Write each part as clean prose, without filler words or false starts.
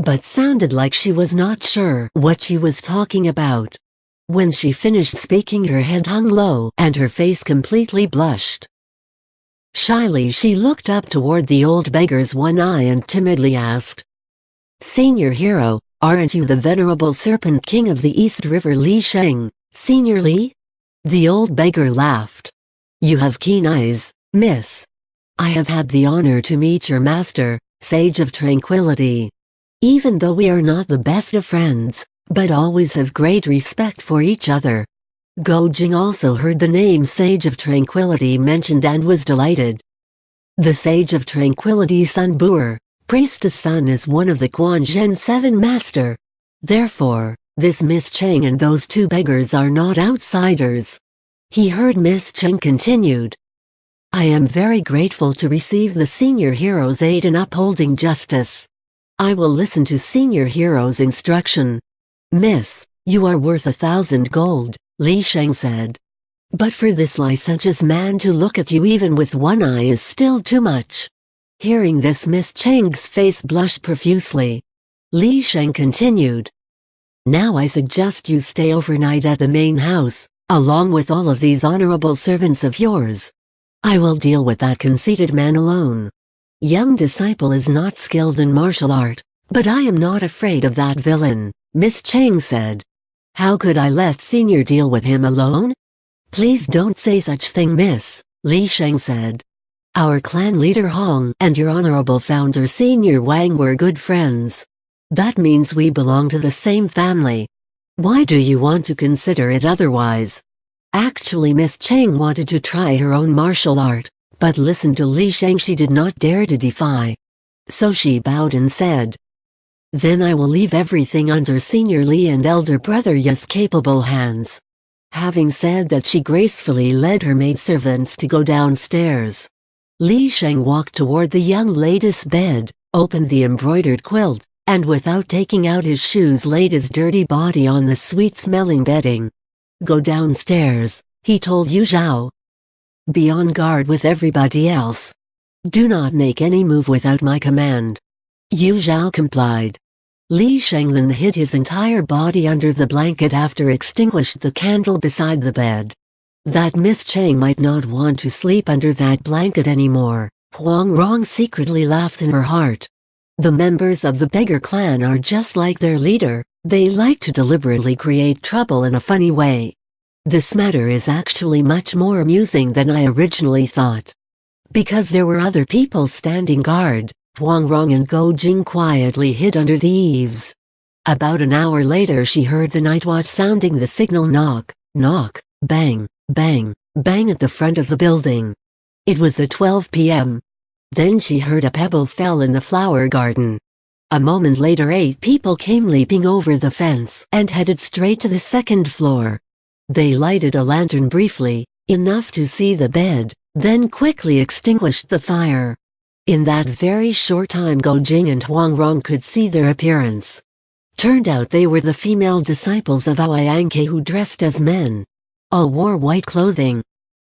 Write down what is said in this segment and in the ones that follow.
but sounded like she was not sure what she was talking about. When she finished speaking, her head hung low and her face completely blushed. Shyly she looked up toward the old beggar's one eye and timidly asked, "Senior hero, aren't you the venerable Serpent King of the East River Li Sheng, Senior Li?" The old beggar laughed. "You have keen eyes, miss. I have had the honor to meet your master, Sage of Tranquility. Even though we are not the best of friends, but always have great respect for each other." Go Jing also heard the name Sage of Tranquility mentioned and was delighted. The Sage of Tranquility Sun Buer, Priestess Sun, is one of the Quan Zhen 7 Master. Therefore, this Miss Cheng and those two beggars are not outsiders. He heard Miss Cheng continued, "I am very grateful to receive the Senior Hero's aid in upholding justice. I will listen to Senior Hero's instruction." "Miss, you are worth 1,000 gold, Li Sheng said. "But for this licentious man to look at you even with one eye is still too much." Hearing this, Miss Cheng's face blushed profusely. Li Sheng continued, "Now I suggest you stay overnight at the main house, along with all of these honorable servants of yours. I will deal with that conceited man alone. Young disciple is not skilled in martial art, but I am not afraid of that villain," Miss Cheng said. "How could I let Senior deal with him alone?" "Please don't say such thing, miss," Li Sheng said. "Our clan leader Hong and your honorable founder Senior Wang were good friends. That means we belong to the same family. Why do you want to consider it otherwise?" Actually, Miss Cheng wanted to try her own martial art, but listened to Li Sheng she did not dare to defy. So she bowed and said, "Then I will leave everything under Senior Li and elder brother Ya's capable hands." Having said that, she gracefully led her maidservants to go downstairs. Li Sheng walked toward the young lady's bed, opened the embroidered quilt, and without taking out his shoes laid his dirty body on the sweet-smelling bedding. "Go downstairs," he told Yu Zhao. "Be on guard with everybody else. Do not make any move without my command." Yu Zhao complied. Li Sheng then hid his entire body under the blanket after extinguished the candle beside the bed. That Miss Cheng might not want to sleep under that blanket anymore, Huang Rong secretly laughed in her heart. The members of the beggar clan are just like their leader, they like to deliberately create trouble in a funny way. This matter is actually much more amusing than I originally thought. Because there were other people standing guard, Huang Rong and Go Jing quietly hid under the eaves. About an hour later she heard the night watch sounding the signal knock, knock, bang, bang, bang at the front of the building. It was at 12 p.m. Then she heard a pebble fell in the flower garden. A moment later 8 people came leaping over the fence and headed straight to the second floor. They lighted a lantern briefly, enough to see the bed, then quickly extinguished the fire. In that very short time Go Jing and Huang Rong could see their appearance. Turned out they were the female disciples of Aoyanke who dressed as men. All wore white clothing.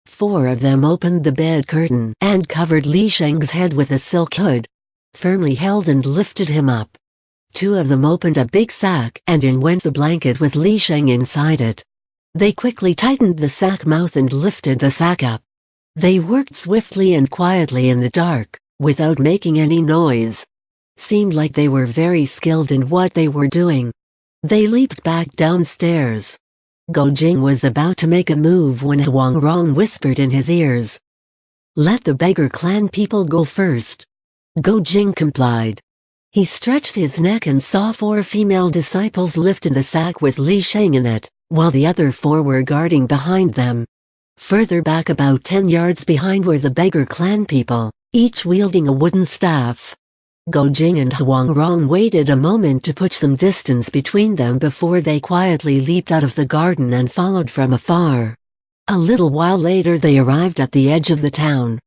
4 of them opened the bed curtain and covered Li Sheng's head with a silk hood. Firmly held and lifted him up. 2 of them opened a big sack and in went the blanket with Li Sheng inside it. They quickly tightened the sack mouth and lifted the sack up. They worked swiftly and quietly in the dark, without making any noise. Seemed like they were very skilled in what they were doing. They leaped back downstairs. Go Jing was about to make a move when Huang Rong whispered in his ears, "Let the beggar clan people go first." Go Jing complied. He stretched his neck and saw 4 female disciples lifted the sack with Li Sheng in it, while the other 4 were guarding behind them. Further back about 10 yards behind were the beggar clan people, each wielding a wooden staff. Go Jing and Huang Rong waited a moment to put some distance between them before they quietly leaped out of the garden and followed from afar. A little while later they arrived at the edge of the town.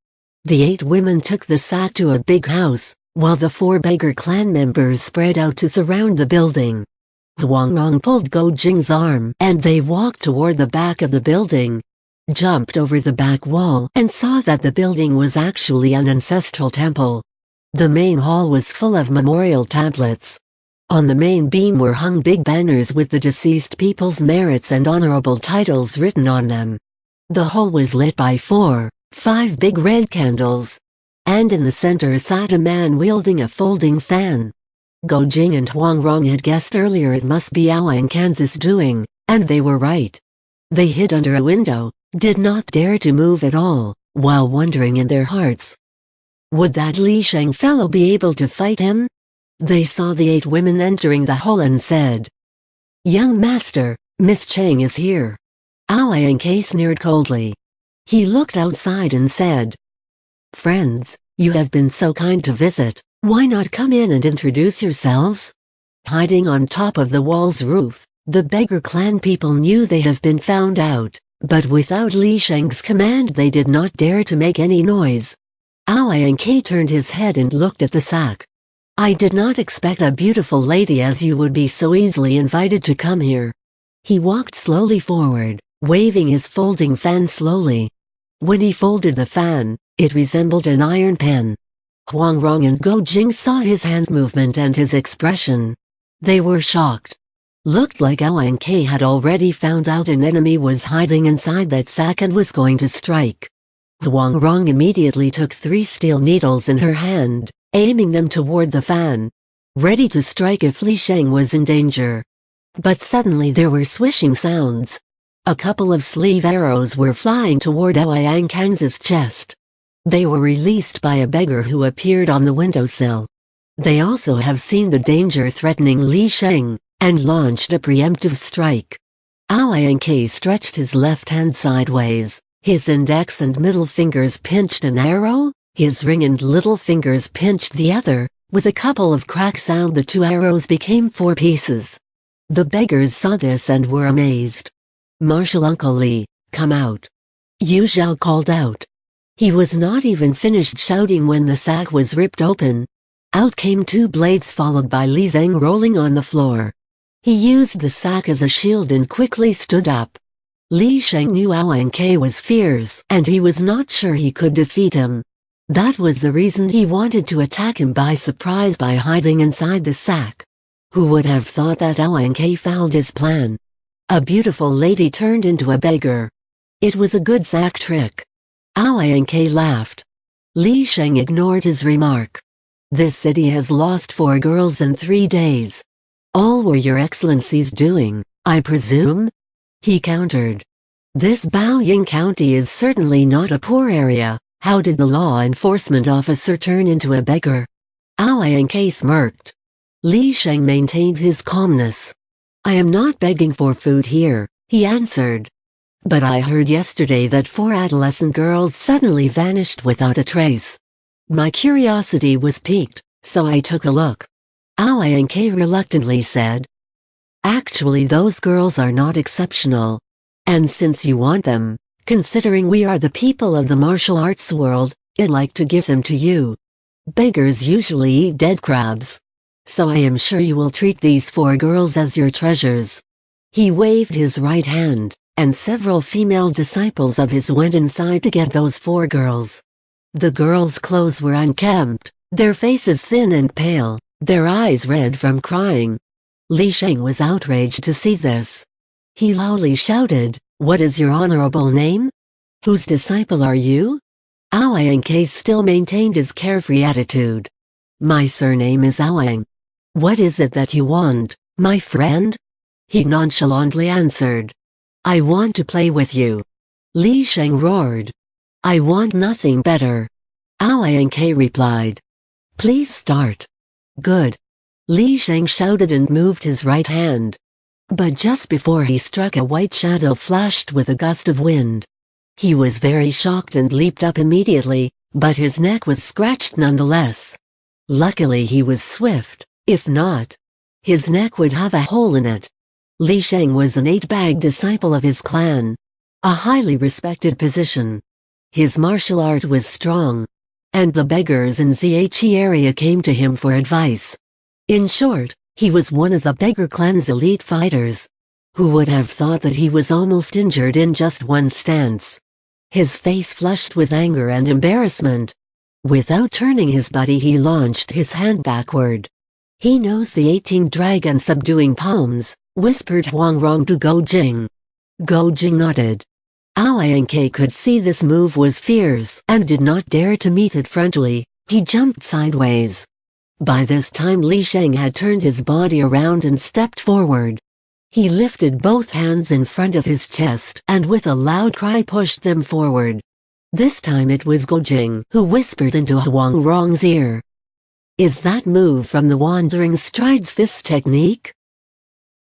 The 8 women took the sack to a big house, while the 4 beggar clan members spread out to surround the building. Huang Rong pulled Go Jing's arm and they walked toward the back of the building. Jumped over the back wall and saw that the building was actually an ancestral temple. The main hall was full of memorial tablets. On the main beam were hung big banners with the deceased people's merits and honorable titles written on them. The whole was lit by 5 big red candles. And in the center sat a man wielding a folding fan. Go Jing and Huang Rong had guessed earlier it must be Aoang Kansas doing, and they were right. They hid under a window, did not dare to move at all, while wondering in their hearts, would that Li Sheng fellow be able to fight him? They saw the 8 women entering the hall and said, "Young master, Miss Cheng is here." Aoang K sneered coldly. He looked outside and said, "Friends, you have been so kind to visit, why not come in and introduce yourselves?" Hiding on top of the wall's roof, the beggar clan people knew they have been found out, but without Li Sheng's command they did not dare to make any noise. Aoang K turned his head and looked at the sack. "I did not expect a beautiful lady as you would be so easily invited to come here." He walked slowly forward, waving his folding fan slowly. When he folded the fan, it resembled an iron pen. Huang Rong and Go Jing saw his hand movement and his expression. They were shocked. Looked like Aoang K had already found out an enemy was hiding inside that sack and was going to strike. Huang Rong immediately took 3 steel needles in her hand, aiming them toward the fan, ready to strike if Li Sheng was in danger. But suddenly there were swishing sounds. A couple of sleeve arrows were flying toward Aoang Kansas' chest. They were released by a beggar who appeared on the windowsill. They also have seen the danger threatening Li Sheng, and launched a preemptive strike. Aoang K stretched his left hand sideways. His index and middle fingers pinched an arrow, his ring and little fingers pinched the other. With a couple of crack sound the 2 arrows became 4 pieces. The beggars saw this and were amazed. "Marshal Uncle Li, come out!" Yu Zhao called out. He was not even finished shouting when the sack was ripped open. Out came 2 blades followed by Li Zheng rolling on the floor. He used the sack as a shield and quickly stood up. Li Sheng knew Aoang K was fierce and he was not sure he could defeat him. That was the reason he wanted to attack him by surprise by hiding inside the sack. Who would have thought that Aoang K found his plan? A beautiful lady turned into a beggar. It was a good sack trick. Aoang K laughed. Li Sheng ignored his remark. "This city has lost 4 girls in 3 days. All were your excellencies doing, I presume?" He countered. "This Baoying County is certainly not a poor area. How did the law enforcement officer turn into a beggar?" Aoang K smirked. Li Sheng maintained his calmness. "I am not begging for food here," he answered. "But I heard yesterday that 4 adolescent girls suddenly vanished without a trace. My curiosity was piqued, so I took a look." Aoang K reluctantly said, "Actually those girls are not exceptional. And since you want them, considering we are the people of the martial arts world, I'd like to give them to you. Beggars usually eat dead crabs. So I am sure you will treat these 4 girls as your treasures." He waved his right hand, and several female disciples of his went inside to get those 4 girls. The girls' clothes were unkempt, their faces thin and pale, their eyes red from crying. Li Sheng was outraged to see this. He loudly shouted, "What is your honorable name? Whose disciple are you?" Aoang K still maintained his carefree attitude. "My surname is Aoang. What is it that you want, my friend?" He nonchalantly answered. "I want to play with you." Li Sheng roared. "I want nothing better." Aoang K replied. "Please start." "Good." Li Sheng shouted and moved his right hand. But just before he struck, a white shadow flashed with a gust of wind. He was very shocked and leaped up immediately, but his neck was scratched nonetheless. Luckily he was swift, if not, his neck would have a hole in it. Li Sheng was an 8-bag disciple of his clan, a highly respected position. His martial art was strong, and the beggars in Zhe area came to him for advice. In short, he was one of the beggar clan's elite fighters. Who would have thought that he was almost injured in just one stance? His face flushed with anger and embarrassment. Without turning his body, he launched his hand backward. He knows the 18 dragon subduing palms, whispered Huang Rong to Go Jing. Go Jing nodded. Aoyanke could see this move was fierce and did not dare to meet it frontally. He jumped sideways. By this time Li Sheng had turned his body around and stepped forward. He lifted both hands in front of his chest and with a loud cry pushed them forward. This time it was Go Jing who whispered into Huang Rong's ear. "Is that move from the Wandering Strides fist technique?"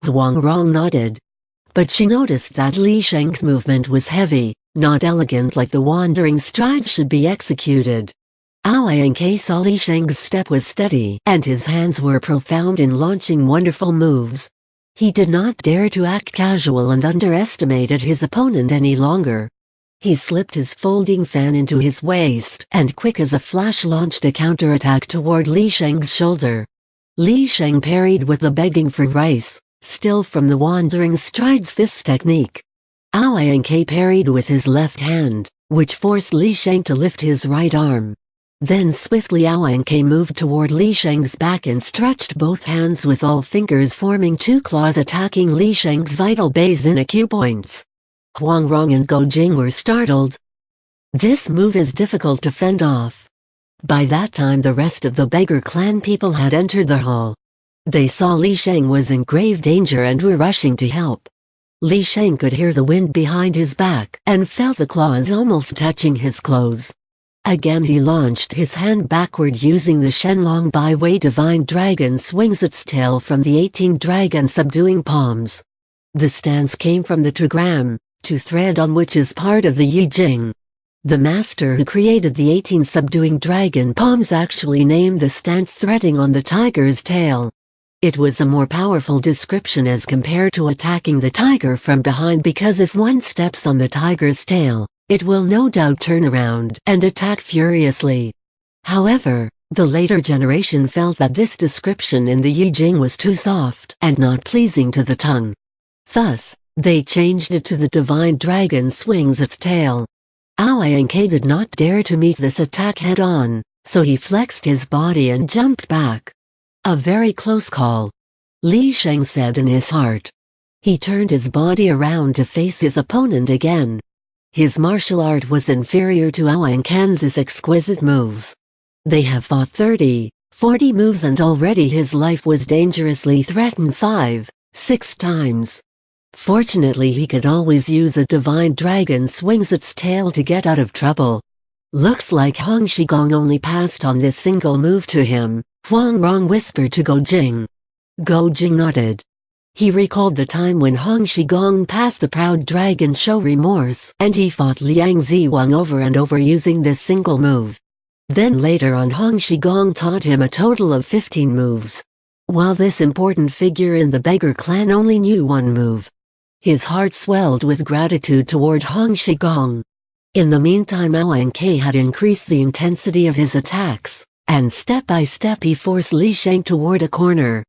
Huang Rong nodded. But she noticed that Li Sheng's movement was heavy, not elegant like the Wandering Strides should be executed. Aoyanke saw Li Sheng's step was steady and his hands were profound in launching wonderful moves. He did not dare to act casual and underestimated his opponent any longer. He slipped his folding fan into his waist and quick as a flash launched a counterattack toward Li Sheng's shoulder. Li Sheng parried with the begging for rice, still from the Wandering Strides fist technique. Aoyanke parried with his left hand, which forced Li Sheng to lift his right arm. Then swiftly Aoyanke moved toward Li Sheng's back and stretched both hands with all fingers forming two claws attacking Li Sheng's vital base in acupoints. Huang Rong and Go Jing were startled. This move is difficult to fend off. By that time the rest of the beggar clan people had entered the hall. They saw Li Sheng was in grave danger and were rushing to help. Li Sheng could hear the wind behind his back and felt the claws almost touching his clothes. Again he launched his hand backward using the Shenlong Bai Wei Divine Dragon swings its tail from the 18 dragon subduing palms. The stance came from the trigram, to thread on which is part of the Yi Jing. The master who created the 18 subduing dragon palms actually named the stance threading on the tiger's tail. It was a more powerful description as compared to attacking the tiger from behind because if one steps on the tiger's tail, it will no doubt turn around and attack furiously. However, the later generation felt that this description in the Yi Jing was too soft and not pleasing to the tongue. Thus, they changed it to the divine dragon swings its tail. Aoyanke did not dare to meet this attack head-on, so he flexed his body and jumped back. A very close call, Li Sheng said in his heart. He turned his body around to face his opponent again. His martial art was inferior to Aoyanke's exquisite moves. They have fought 30, 40 moves and already his life was dangerously threatened 5, 6 times. Fortunately he could always use a divine dragon swings its tail to get out of trouble. Looks like Hong Shigong only passed on this single move to him, Huang Rong whispered to Go Jing. Go Jing nodded. He recalled the time when Hong Shigong passed the proud dragon show remorse and he fought Liang Ziwang over and over using this single move. Then later on Hong Shigong taught him a total of 15 moves. While this important figure in the beggar clan only knew one move. His heart swelled with gratitude toward Hong Shigong. In the meantime Aoyanke had increased the intensity of his attacks, and step by step he forced Li Sheng toward a corner.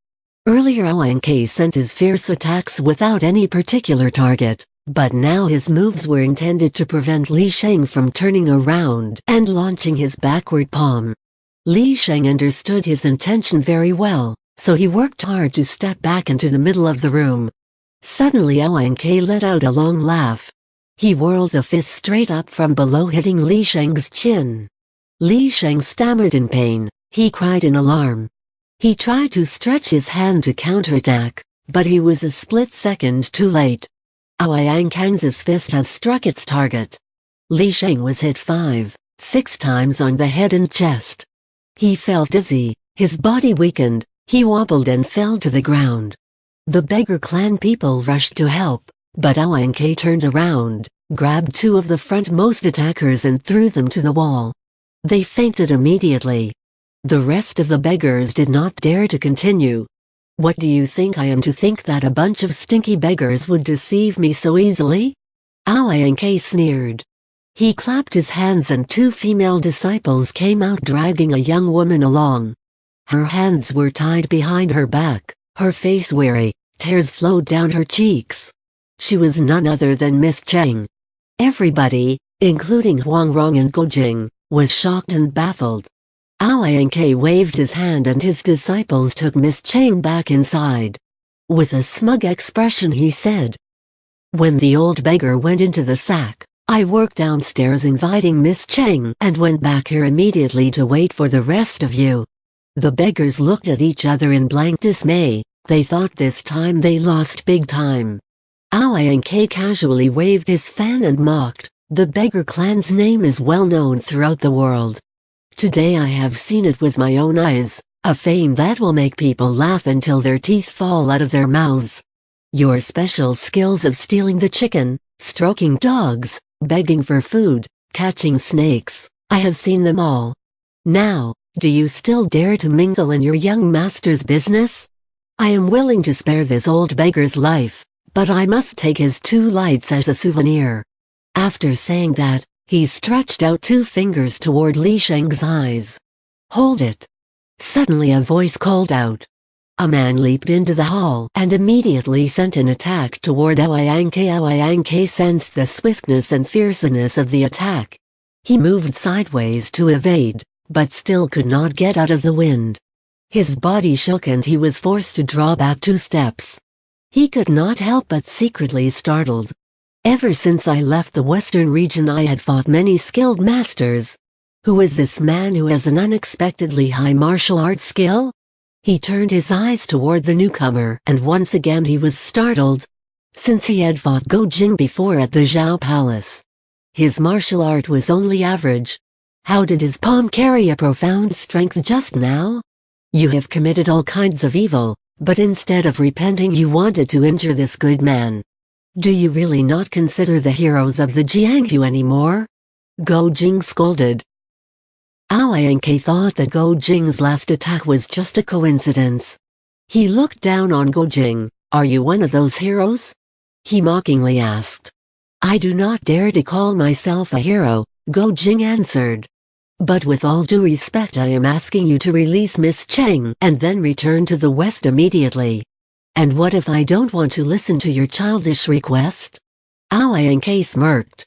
Earlier Aoyanke sent his fierce attacks without any particular target, but now his moves were intended to prevent Li Sheng from turning around and launching his backward palm. Li Sheng understood his intention very well, so he worked hard to step back into the middle of the room. Suddenly Aoyanke let out a long laugh. He whirled the fist straight up from below hitting Li Sheng's chin. Li Sheng stammered in pain, he cried in alarm. He tried to stretch his hand to counterattack, but he was a split second too late. Aoyanke's fist has struck its target. Li Sheng was hit 5, 6 times on the head and chest. He felt dizzy, his body weakened, he wobbled and fell to the ground. The beggar clan people rushed to help, but Aoyanke turned around, grabbed 2 of the frontmost attackers and threw them to the wall. They fainted immediately. The rest of the beggars did not dare to continue. What do you think I am to think that a bunch of stinky beggars would deceive me so easily? Aoyanke sneered. He clapped his hands and 2 female disciples came out dragging a young woman along. Her hands were tied behind her back, her face weary, tears flowed down her cheeks. She was none other than Miss Cheng. Everybody, including Huang Rong and Go Jing, was shocked and baffled. Aoyanke waved his hand and his disciples took Miss Chang back inside. With a smug expression he said, "When the old beggar went into the sack, I worked downstairs inviting Miss Chang and went back here immediately to wait for the rest of you." The beggars looked at each other in blank dismay. They thought this time they lost big time. Aoyanke casually waved his fan and mocked, "The beggar clan's name is well known throughout the world. Today I have seen it with my own eyes, a fame that will make people laugh until their teeth fall out of their mouths. Your special skills of stealing the chicken, stroking dogs, begging for food, catching snakes, I have seen them all. Now, do you still dare to mingle in your young master's business? I am willing to spare this old beggar's life, but I must take his 2 lights as a souvenir." After saying that, he stretched out 2 fingers toward Li Sheng's eyes. "Hold it!" Suddenly a voice called out. A man leaped into the hall and immediately sent an attack toward Aoyanke. Aoyanke sensed the swiftness and fierceness of the attack. He moved sideways to evade, but still could not get out of the wind. His body shook and he was forced to draw back 2 steps. He could not help but secretly startled. Ever since I left the western region I had fought many skilled masters. Who is this man who has an unexpectedly high martial arts skill? He turned his eyes toward the newcomer and once again he was startled. Since he had fought Go Jing before at the Zhao Palace, his martial art was only average. How did his palm carry a profound strength just now? You have committed all kinds of evil, but instead of repenting you wanted to injure this good man. Do you really not consider the heroes of the Jianghu anymore? Go Jing scolded. Aoyanke thought that Go Jing's last attack was just a coincidence. He looked down on Go Jing. "Are you one of those heroes?" he mockingly asked. "I do not dare to call myself a hero," Go Jing answered. "But with all due respect I am asking you to release Miss Cheng and then return to the West immediately. And what if I don't want to listen to your childish request?" Aoyanke smirked.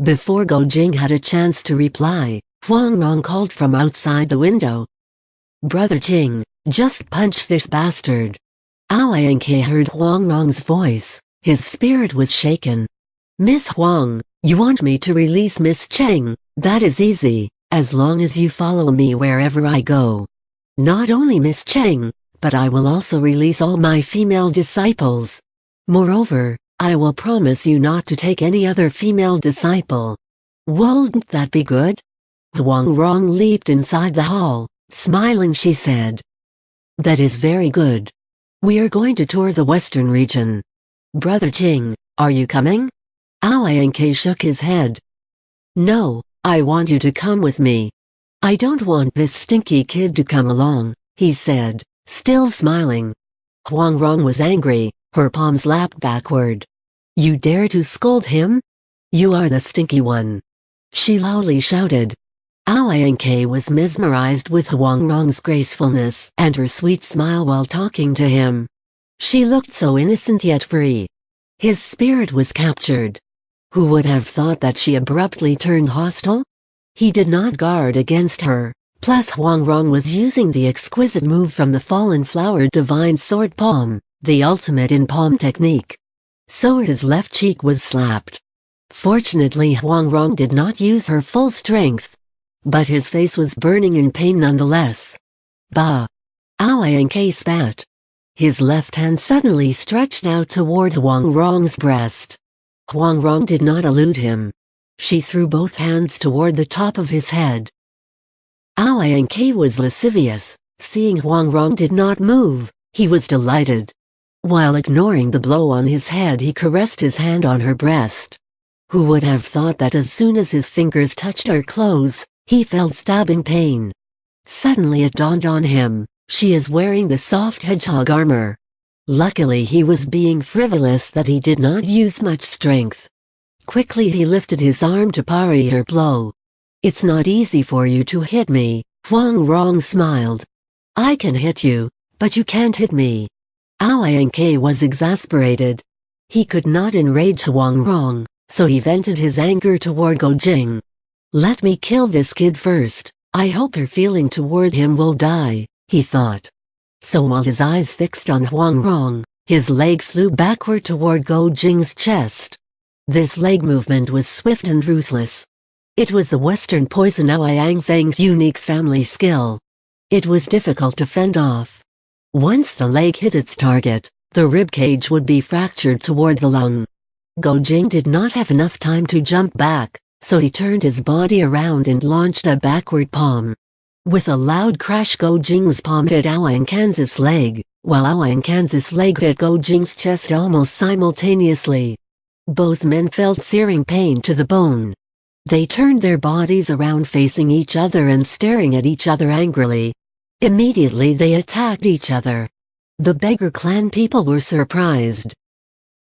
Before Go Jing had a chance to reply, Huang Rong called from outside the window. "Brother Jing, just punch this bastard." Aoyanke heard Huang Rong's voice. His spirit was shaken. "Miss Huang, you want me to release Miss Cheng? That is easy, as long as you follow me wherever I go. Not only Miss Cheng, but I will also release all my female disciples. Moreover, I will promise you not to take any other female disciple. Won't that be good?" Huang Rong leaped inside the hall. Smiling she said, "That is very good. We are going to tour the western region. Brother Jing, are you coming?" Aoyanke shook his head. "No, I want you to come with me. I don't want this stinky kid to come along," he said, still smiling. Huang Rong was angry, her palms lapped backward. "You dare to scold him? You are the stinky one," she loudly shouted. Aoyanke was mesmerized with Huang Rong's gracefulness and her sweet smile while talking to him. She looked so innocent yet free. His spirit was captured. Who would have thought that she abruptly turned hostile? He did not guard against her, plus Huang Rong was using the exquisite move from the fallen flower divine sword palm, the ultimate in palm technique. So his left cheek was slapped. Fortunately Huang Rong did not use her full strength, but his face was burning in pain nonetheless. "Bah!" Aoyanke spat. His left hand suddenly stretched out toward Huang Rong's breast. Huang Rong did not elude him. She threw both hands toward the top of his head. Aoyanke was lascivious. Seeing Huang Rong did not move, he was delighted. While ignoring the blow on his head he caressed his hand on her breast. Who would have thought that as soon as his fingers touched her clothes, he felt stabbing pain. Suddenly it dawned on him, she is wearing the soft hedgehog armor. Luckily he was being frivolous that he did not use much strength. Quickly he lifted his arm to parry her blow. "It's not easy for you to hit me," Huang Rong smiled. "I can hit you, but you can't hit me." Aoyanke was exasperated. He could not enrage Huang Rong, so he vented his anger toward Go Jing. "Let me kill this kid first, I hope her feeling toward him will die, he thought. So while his eyes fixed on Huang Rong, his leg flew backward toward Go Jing's chest. This leg movement was swift and ruthless. It was the Western poison Ouyang Feng's unique family skill. It was difficult to fend off. Once the leg hit its target, the ribcage would be fractured toward the lung. Go Jing did not have enough time to jump back, so he turned his body around and launched a backward palm. With a loud crash, Go Jing's palm hit Ouyang Kan's leg, while Ouyang Kan's leg hit Go Jing's chest almost simultaneously. Both men felt searing pain to the bone. They turned their bodies around facing each other and staring at each other angrily. Immediately they attacked each other. The Beggar clan people were surprised.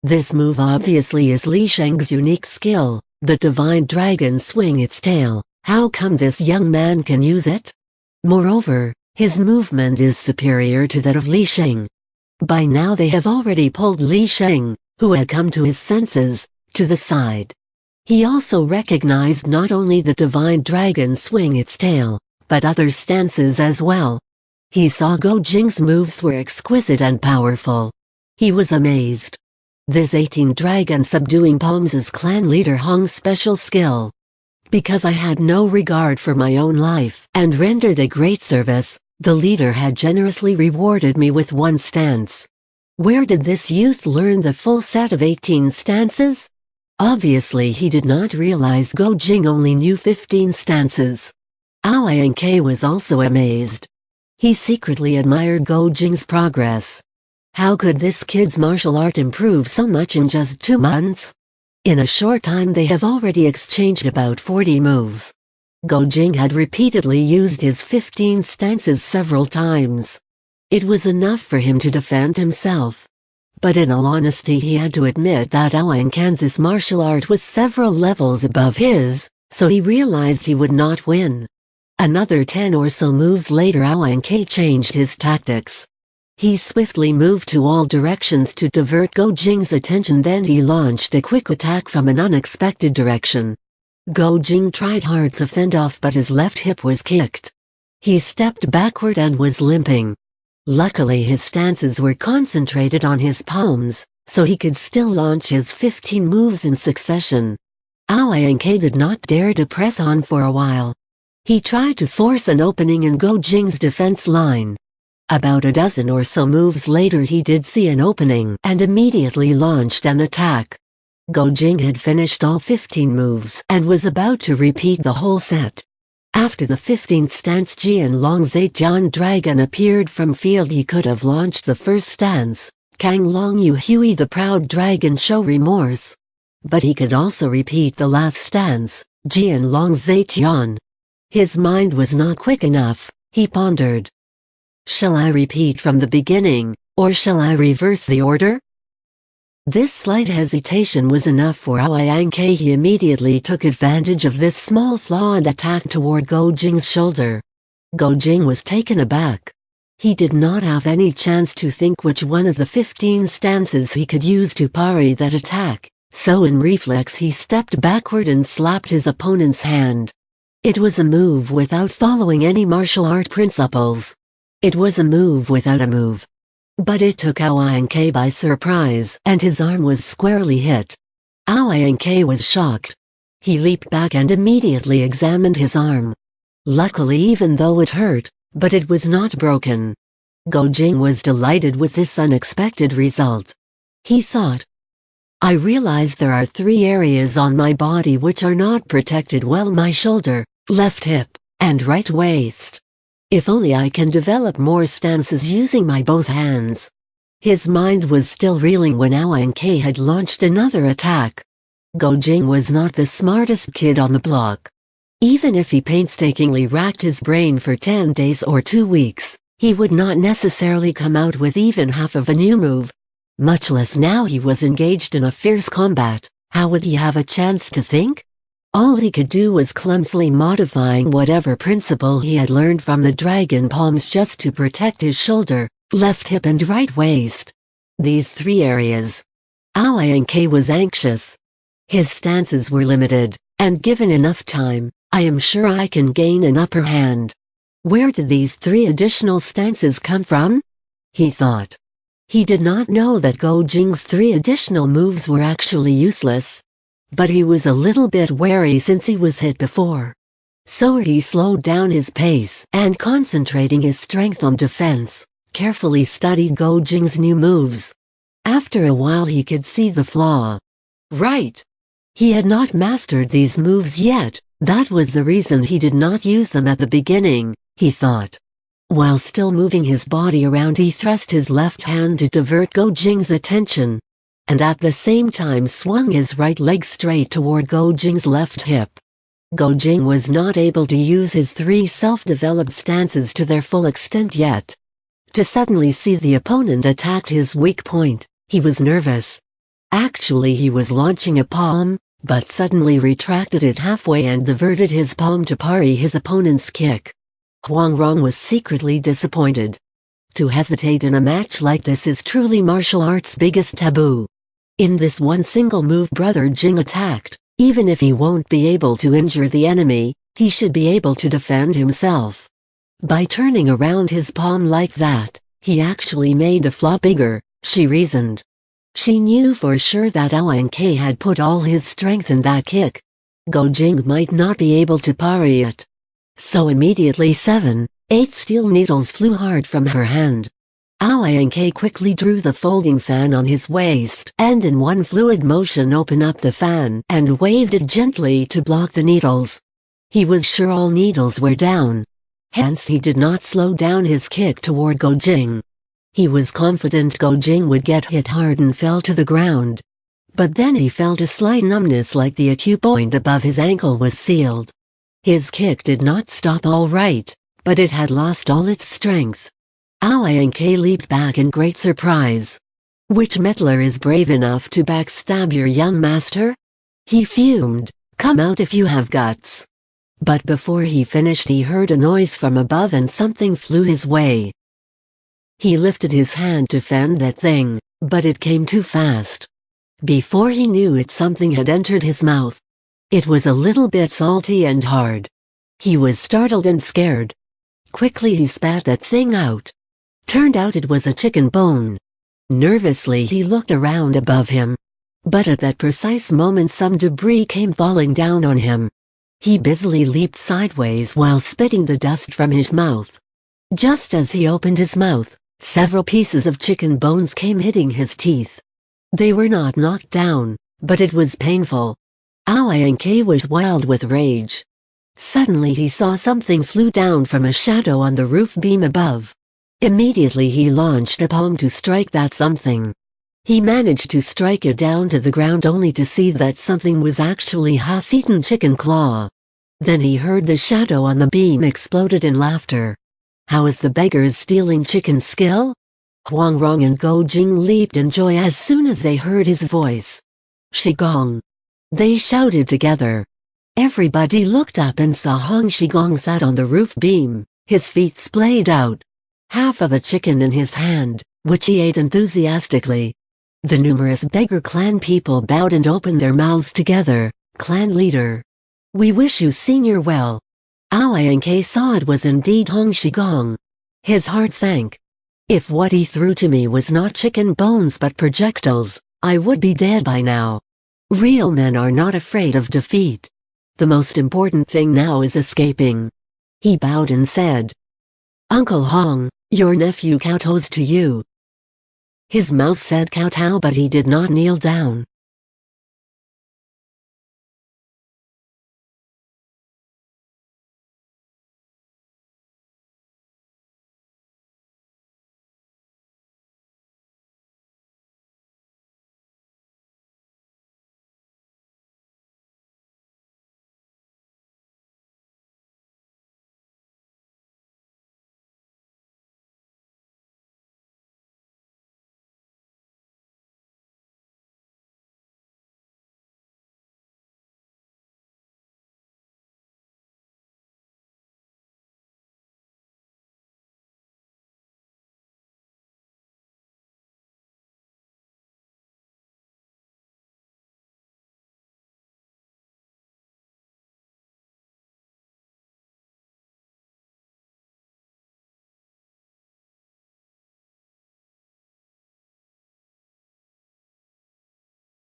This move obviously is Li Sheng's unique skill, the divine dragon swing its tail. How come this young man can use it? Moreover, his movement is superior to that of Li Sheng. By now they have already pulled Li Sheng, who had come to his senses, to the side. He also recognized not only the divine dragon swing its tail, but other stances as well. He saw Go Jing's moves were exquisite and powerful. He was amazed. This 18 dragon subduing palms is clan leader Hong's special skill. Because I had no regard for my own life and rendered a great service, the leader had generously rewarded me with 1 stance. Where did this youth learn the full set of 18 stances? Obviously he did not realize Go Jing only knew 15 stances. Ouyang was also amazed. He secretly admired Go Jing's progress. How could this kid's martial art improve so much in just 2 months? In a short time they have already exchanged about 40 moves. Go Jing had repeatedly used his 15 stances several times. It was enough for him to defend himself. But in all honesty he had to admit that Ouyang Kan's martial art was several levels above his, so he realized he would not win. Another 10 or so moves later Ouyang changed his tactics. He swiftly moved to all directions to divert Go Jing's attention, then he launched a quick attack from an unexpected direction. Go Jing tried hard to fend off, but his left hip was kicked. He stepped backward and was limping. Luckily his stances were concentrated on his palms, so he could still launch his 15 moves in succession. Ouyang did not dare to press on for a while. He tried to force an opening in Go Jing's defense line. About a dozen or so moves later he did see an opening and immediately launched an attack. Go Jing had finished all 15 moves and was about to repeat the whole set. After the 15th stance Jian Long's 8-Jian dragon appeared from field. He could have launched the first stance, Kang Long Yu Hui the proud dragon show remorse. But he could also repeat the last stance, Jian Long's 8-Jian. His mind was not quick enough, he pondered. Shall I repeat from the beginning, or shall I reverse the order? This slight hesitation was enough for Ouyang. He immediately took advantage of this small flaw and attacked toward Go Jing's shoulder. Go Jing was taken aback. He did not have any chance to think which one of the 15 stances he could use to parry that attack, so in reflex he stepped backward and slapped his opponent's hand. It was a move without following any martial art principles. It was a move without a move. But it took Ouyang by surprise, and his arm was squarely hit. Ouyang was shocked. He leaped back and immediately examined his arm. Luckily, even though it hurt, but it was not broken. Go Jing was delighted with this unexpected result. He thought, I realized there are 3 areas on my body which are not protected well: my shoulder, left hip, and right waist. If only I can develop more stances using my both hands. His mind was still reeling when Ouyang had launched another attack. Go Jing was not the smartest kid on the block. Even if he painstakingly racked his brain for 10 days or 2 weeks, he would not necessarily come out with even half of a new move. Much less now he was engaged in a fierce combat. How would he have a chance to think? All he could do was clumsily modifying whatever principle he had learned from the dragon palms just to protect his shoulder, left hip and right waist. These 3 areas. Ouyang was anxious. His stances were limited, and given enough time, I am sure I can gain an upper hand. Where did these 3 additional stances come from? He thought. He did not know that Go Jing's 3 additional moves were actually useless. But he was a little bit wary since he was hit before. So he slowed down his pace and, concentrating his strength on defense, carefully studied Go Jing's new moves. After a while he could see the flaw. Right. He had not mastered these moves yet, that was the reason he did not use them at the beginning, he thought. While still moving his body around, he thrust his left hand to divert Go Jing's attention, and at the same time swung his right leg straight toward Go Jing's left hip. Go Jing was not able to use his 3 self-developed stances to their full extent yet. To suddenly see the opponent attack his weak point, he was nervous. Actually, he was launching a palm, but suddenly retracted it halfway and diverted his palm to parry his opponent's kick. Huang Rong was secretly disappointed. To hesitate in a match like this is truly martial arts' biggest taboo. In this one single move Brother Jing attacked. Even if he won't be able to injure the enemy, he should be able to defend himself. By turning around his palm like that, he actually made the flaw bigger, she reasoned. She knew for sure that Ouyang Ke had put all his strength in that kick. Go Jing might not be able to parry it. So immediately 7, 8 steel needles flew hard from her hand. Ouyang Ke quickly drew the folding fan on his waist and in one fluid motion opened up the fan and waved it gently to block the needles. He was sure all needles were down. Hence he did not slow down his kick toward Go Jing. He was confident Go Jing would get hit hard and fell to the ground. But then he felt a slight numbness, like the acute point above his ankle was sealed. His kick did not stop all right, but it had lost all its strength. Ouyang Ke leaped back in great surprise. Which meddler is brave enough to backstab your young master? He fumed. Come out if you have guts. But before he finished he heard a noise from above and something flew his way. He lifted his hand to fend that thing, but it came too fast. Before he knew it, something had entered his mouth. It was a little bit salty and hard. He was startled and scared. Quickly he spat that thing out. Turned out it was a chicken bone. Nervously he looked around above him. But at that precise moment some debris came falling down on him. He busily leaped sideways while spitting the dust from his mouth. Just as he opened his mouth, several pieces of chicken bones came hitting his teeth. They were not knocked down, but it was painful. Ouyang Ke was wild with rage. Suddenly he saw something flew down from a shadow on the roof beam above. Immediately he launched a palm to strike that something. He managed to strike it down to the ground only to see that something was actually half-eaten chicken claw. Then he heard the shadow on the beam exploded in laughter. How is the beggar's stealing chicken skill? Huang Rong and Go Jing leaped in joy as soon as they heard his voice. Shigong! They shouted together. Everybody looked up and saw Hong Shigong sat on the roof beam, his feet splayed out. Half of a chicken in his hand, which he ate enthusiastically. The numerous beggar clan people bowed and opened their mouths together. Clan leader. We wish you senior well. Ouyang Ke saw it was indeed Hong Shigong. His heart sank. If what he threw to me was not chicken bones but projectiles, I would be dead by now. Real men are not afraid of defeat. The most important thing now is escaping. He bowed and said, Uncle Hong, your nephew kowtows to you. His mouth said kowtow, but he did not kneel down.